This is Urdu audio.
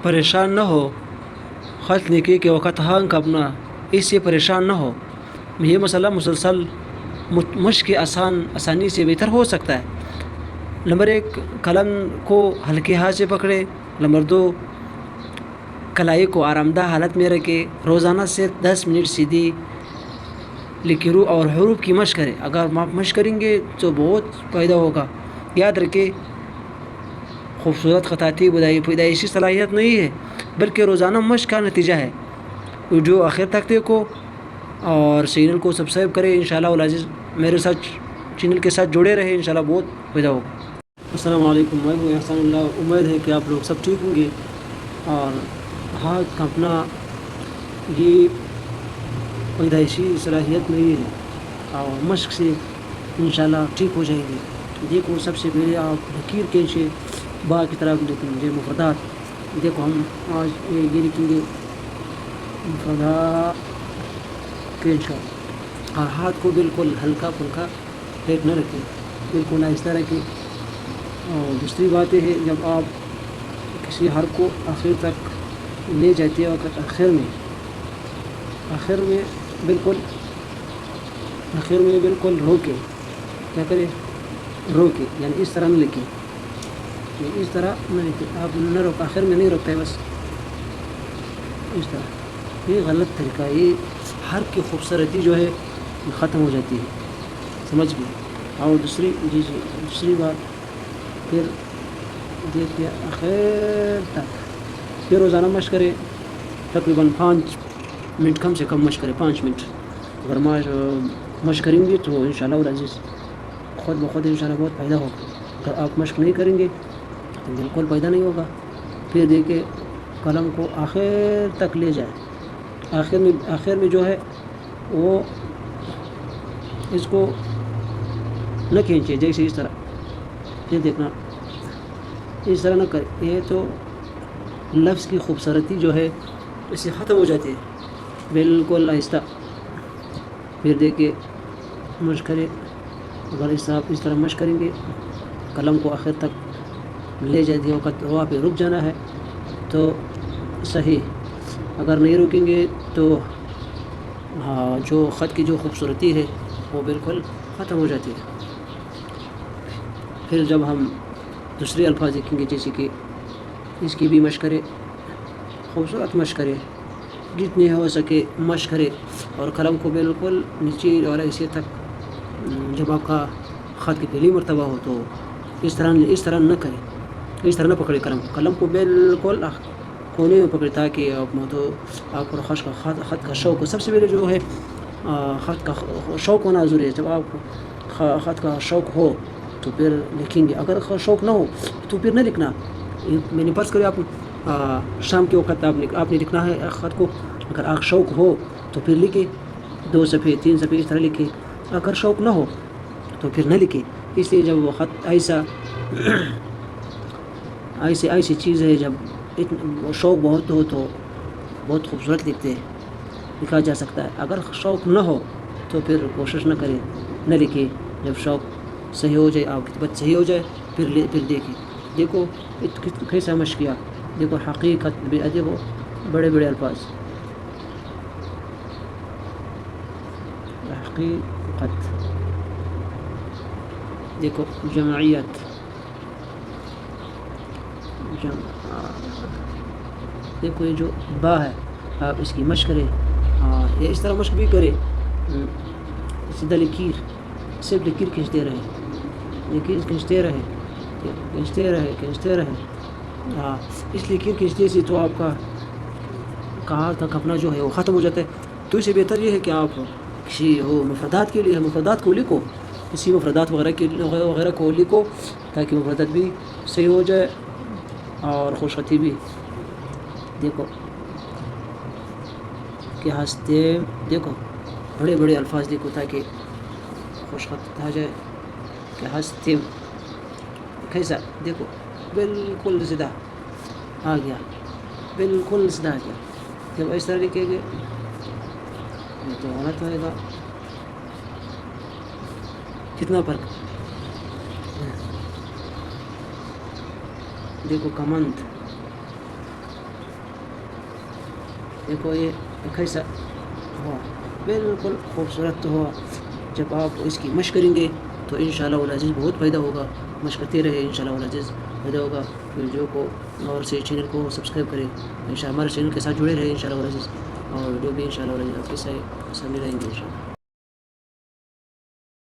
پریشان نہ ہو خط لکھنے کے وقت ہنگ اپنا اس سے پریشان نہ ہو. یہ مسئلہ مسلسل مشق آسانی سے بہتر ہو سکتا ہے. نمبر 1 قلم کو ہلکے ہاتھ سے پکڑے. نمبر 2 کلائی کو آرام دہ حالت میں رکھے. روزانہ سے 10 منٹ سیدھی لکیروں اور حروف کی مشق کریں. اگر آپ مشق کریں گے تو بہت فائدہ ہوگا. یاد رکھیں خوبصورت خطاطی پیدائشی صلاحیت نہیں ہے بلکہ روزانہ مشق کا نتیجہ ہے. ویڈیو آخر تک دیکھو اور چینل کو سبسکرائب کریں. انشاءاللہ العزیز میرے ساتھ چینل کے ساتھ جڑے رہے. انشاءاللہ بہت فائدہ ہوگا. السلام علیکم. میں ہوں احسان اللہ. امید ہے کہ آپ لوگ سب ٹھیک ہوں گے اور ہاتھ اپنا یہ پیدائشی صلاحیت نہیں ہے اور مشق سے انشاءاللہ ٹھیک ہو جائیں گے. دیکھو سب سے پہلے آپ لکیر کھینچے با کی طرف لکھیں گے مفردات. دیکھو ہم آج یہ لکھیں گے مفردات کھینچ کر اور ہاتھ کو بالکل ہلکا پھلکا ہیٹ نہ رکھیں, بالکل آہستہ رکھیں. اور دوسری بات یہ ہے جب آپ کسی حرف کو آخر تک لے جاتے ہیں وقت آخر میں بالکل روکے. کیا کریں؟ روکے یعنی اس طرح نہ لکھیں, اس طرح نہ لکھیں. آپ نہ روک آخر میں نہیں روکتے بس اس طرح. یہ غلط طریقہ ہے. یہ حرف کی خوبصورتی جو ہے ختم ہو جاتی ہے. سمجھ گئے؟ اور دوسری بات پھر دیکھیے آخر تک پھر روزانہ مشق کریں. تقریباً 5 منٹ کم سے کم مشق کریں. 5 منٹ اگر مشق کریں گے تو انشاءاللہ العزیز خود بخود انشاءاللہ بہت فائدہ ہوگا. اگر آپ مشق نہیں کریں گے تو بالکل فائدہ نہیں ہوگا. پھر دیکھیں قلم کو آخر تک لے جائیں. آخر میں جو ہے وہ اس کو نہ کھینچے جیسے اس طرح. یہ دیکھنا اس طرح نہ کرے. یہ تو لفظ کی خوبصورتی جو ہے اس سے ختم ہو جاتی ہے. بالکل آہستہ. پھر دیکھیے مشق کرے. اگر اس طرح مشق کریں گے قلم کو آخر تک لے جاتی وقت وہاں پہ رک جانا ہے تو صحیح. اگر نہیں رکیں گے تو جو خط کی جو خوبصورتی ہے وہ بالکل ختم ہو جاتی ہے. پھر جب ہم دوسرے الفاظ لکھیں گے جیسے کہ اس کی بھی مشق کرے, خوبصورت مشق کرے, جتنے ہو سکے مشق کرے اور قلم کو بالکل نیچے اور ایسے تک. جب آپ کا خط کی پہلی مرتبہ ہو تو اس طرح نہ کرے, اس طرح نہ پکڑے قلم کو بالکل کونے میں پکڑے تاکہ آپ کو خط کا شوق ہو. سب سے پہلے جو ہے خط کا شوق ہونا ضروری ہے. جب آپ کو خط کا شوق ہو تو پھر لکھیں گے. اگر شوق نہ ہو تو پھر نہ لکھنا. میں نے فرض کرے آپ شام کے وقت آپ نے لکھنا ہے خط کو. اگر آپ شوق ہو تو پھر لکھیں 2 صفحے 3 صفحے اس طرح لکھیں. اگر شوق نہ ہو تو پھر نہ لکھیں. اس لیے جب وہ خط ایسی چیز ہے جب شوق بہت ہو تو بہت خوبصورت لکھا جا سکتا ہے. اگر شوق نہ ہو تو پھر کوشش نہ کریں, نہ لکھیں. جب شوق صحیح ہو جائے, آپ کی طبیعت صحیح ہو جائے پھر دیکھیں. دیکھو کیسا مشق کیا. دیکھو حقیقت بھی. دیکھو بڑے بڑے الفاظ حقیقت. دیکھو جمعیت دیکھو یہ جو با ہے آپ اس کی مشق کریں. یہ اس طرح مشق بھی کریں. سیدھا لکیر, صرف لکیر کھینچتے رہے. اس لکیر کھینچتے سے تو آپ کا کہاں تک اپنا جو ہے وہ ختم ہو جاتا ہے. تو اسے بہتر یہ ہے کہ آپ کسی مفردات کے لیے مفردات کو لکھو, کسی مفردات وغیرہ کو لکھو تاکہ مفردات بھی صحیح ہو جائے اور خوشخطی بھی. دیکھو کہ ہنستے, دیکھو بڑے بڑے الفاظ لکھو تاکہ خوشخط آ جائے. کہ ہنستے کیسا. دیکھو بالکل سیدھا آ گیا, بالکل سیدھا آ گیا. جب اس طرح لکھیں گے تو غلط ہوئے گا. کتنا فرق. دیکھو کمند دیکھو یہ کیسا ہوا، بالکل خوبصورت ہوا. جب آپ اس کی مشق کریں گے تو انشاءاللہ العزیز بہت فائدہ ہوگا. مشق کرتے رہے انشاءاللہ العزیز فائدہ ہوگا. ویڈیو کو اور سے چینل کو سبسکرائب کریں انشاءاللہ، ہمارے چینل کے ساتھ جڑے رہے انشاءاللہ العزیز، اور ویڈیو بھی انشاءاللہ العزیز آپ کے سامنے رہیں گے انشاءاللہ.